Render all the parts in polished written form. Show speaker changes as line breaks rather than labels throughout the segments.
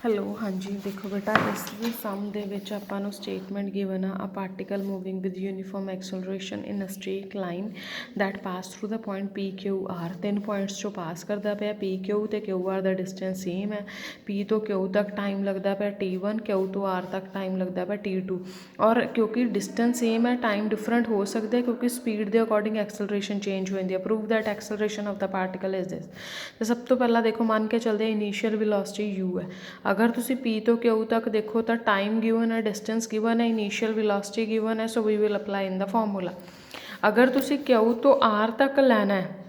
Hello हाँ जी देखो बेटा इस सम ਦੇ ਵਿੱਚ ਆਪਾਂ ਨੂੰ ਸਟੇਟਮੈਂਟ ਗਿਵਨ ਆ particle moving with uniform acceleration in a straight line that pass through the point P Q R ਤਿੰਨ ਪੁਆਇੰਟਸ ਚੋਂ ਪਾਸ ਕਰਦਾ ਪਿਆ ਪੀ ਕਿਊ ਤੇ ਕਿਊ ਆਰ ਦਾ ਡਿਸਟੈਂਸ ਸੇਮ ਹੈ ਪੀ ਤੋਂ ਕਿਊ ਤੱਕ ਟਾਈਮ ਲੱਗਦਾ ਪਿਆ T1 ਕਿਊ ਤੋਂ ਆਰ ਤੱਕ ਟਾਈਮ ਲੱਗਦਾ ਪਿਆ T2 ਔਰ ਕਿਉਂਕਿ ਡਿਸਟੈਂਸ ਸੇਮ ਹੈ ਟਾਈਮ ਡਿਫਰੈਂਟ ਹੋ ਸਕਦਾ ਕਿਉਂਕਿ ਸਪੀਡ ਦੇ ਅਕੋਰਡਿੰਗ ਐਕਸਲਰੇਸ਼ਨ ਚੇਂਜ ਹੋ ਜਾਂਦੀ ਹੈ prove that acceleration of the particle is this ਤੇ ਸਭ ਤੋਂ ਪਹਿਲਾਂ ਦੇਖੋ ਮੰਨ ਕੇ ਚੱਲਦੇ ਇਨੀਸ਼ੀਅਲ ਵੈਲੋਸਿਟੀ u ਹੈ अगर तुसी P तो Q तक देखो तो टाइम गिवन है डिस्टेंस गिवन है इनीशियल वेलोसिटी गिवन है so we will apply in the formula अगर तुसी Q तो R तक लैना है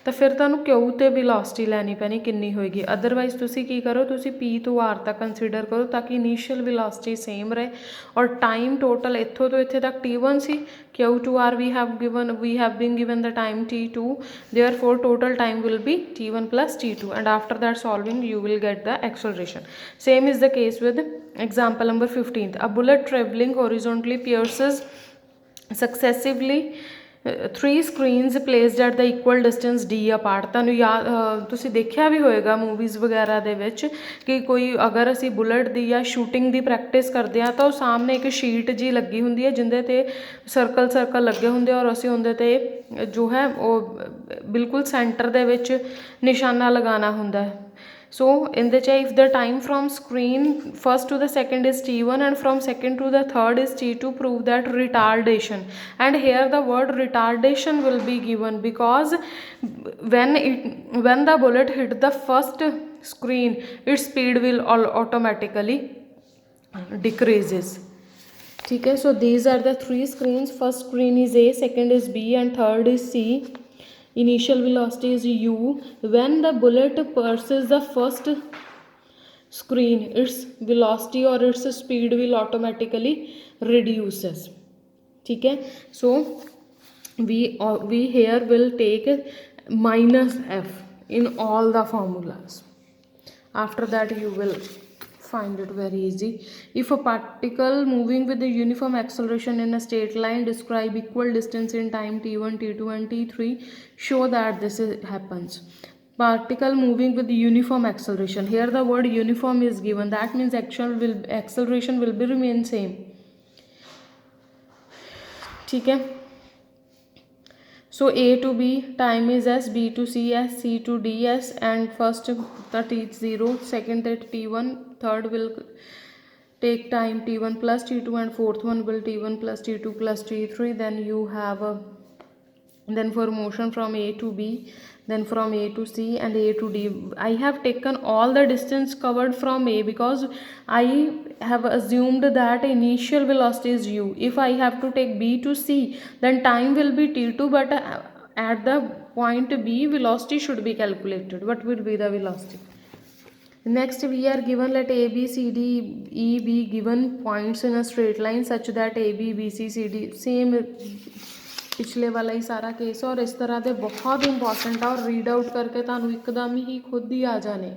तो फिर तुहानूं Q ते वेलोसिटी लैनी पैनी कितनी होएगी अदरवाइज तुसी की करो तुसी P तो R तक कंसीडर करो ताकि इनीशियल वेलोसिटी सेम रहे और टाइम टोटल इत्थों तो इत्थे तक T1 सी Q to R we have been given the time T2 therefore total time will be T1 plus T2 and after that solving you will get the acceleration. Same is the case with example number 15th. A bullet traveling horizontally pierces successively three screens placed at the equal distance D apart ਤੁਹਾਨੂੰ ਯਾਦ ਤੁਸੀਂ ਦੇਖਿਆ ਵੀ ਹੋਏਗਾ movies ਵਗੈਰਾ ਦੇ ਵਿੱਚ ਕਿ ਕੋਈ ਅਗਰ ਅਸੀਂ ਬੁਲਟ ਦੀ ਜਾਂ ਸ਼ੂਟਿੰਗ ਦੀ ਪ੍ਰੈਕਟਿਸ ਕਰਦੇ ਹਾਂ ਤਾਂ ਉਹ ਸਾਹਮਣੇ ਇੱਕ ਸ਼ੀਟ ਜੀ ਲੱਗੀ ਹੁੰਦੀ ਹੈ ਜਿਹਦੇ 'ਤੇ ਸਰਕਲ ਲੱਗੇ ਹੁੰਦੇ ਔਰ ਅਸੀਂ ਉਹਦੇ 'ਤੇ ਜੋ ਹੈ ਉਹ ਬਿਲਕੁਲ ਸੈਂਟਰ ਦੇ ਵਿੱਚ ਨਿਸ਼ਾਨਾ ਲਗਾਉਣਾ ਹੁੰਦਾ ਹੈ so in the if the time from screen first to the second is T1 and from second to the third is T2 prove that retardation and here the word retardation will be given because when the bullet hit the first screen its speed will automatically decreases ठीक है so these are the three screens first screen is A second is B and third is C initial velocity is u when the bullet passes the first screen its velocity or its speed will automatically reduces ठीक है so we here will take minus f in all the formulas after that you will find it very easy. If a particle moving with a uniform acceleration in a straight line describe equal distance in time T1, T2 and T3 show that this happens. Particle moving with uniform acceleration here the word uniform is given that means acceleration will be remain same ठीक है so A to B time is S, B to C S, C to D S and first the T0 second at T1 third will take time T1 plus T2 and fourth one will T1 plus T2 plus T3 then you have then for motion from A to B then from A to C and A to D I have taken all the distance covered from A because I have assumed that initial velocity is u if I have to take B to C then time will be T2 but at the point B velocity should be calculated what will be the velocity next we are given let A B C D E be given points in a straight line such that A B B C C D same पिछले वाला ही सारा case और इस तरह के बहुत important है और रीड आउट करके तुहानूं एकदम ही खुद ही आ जाने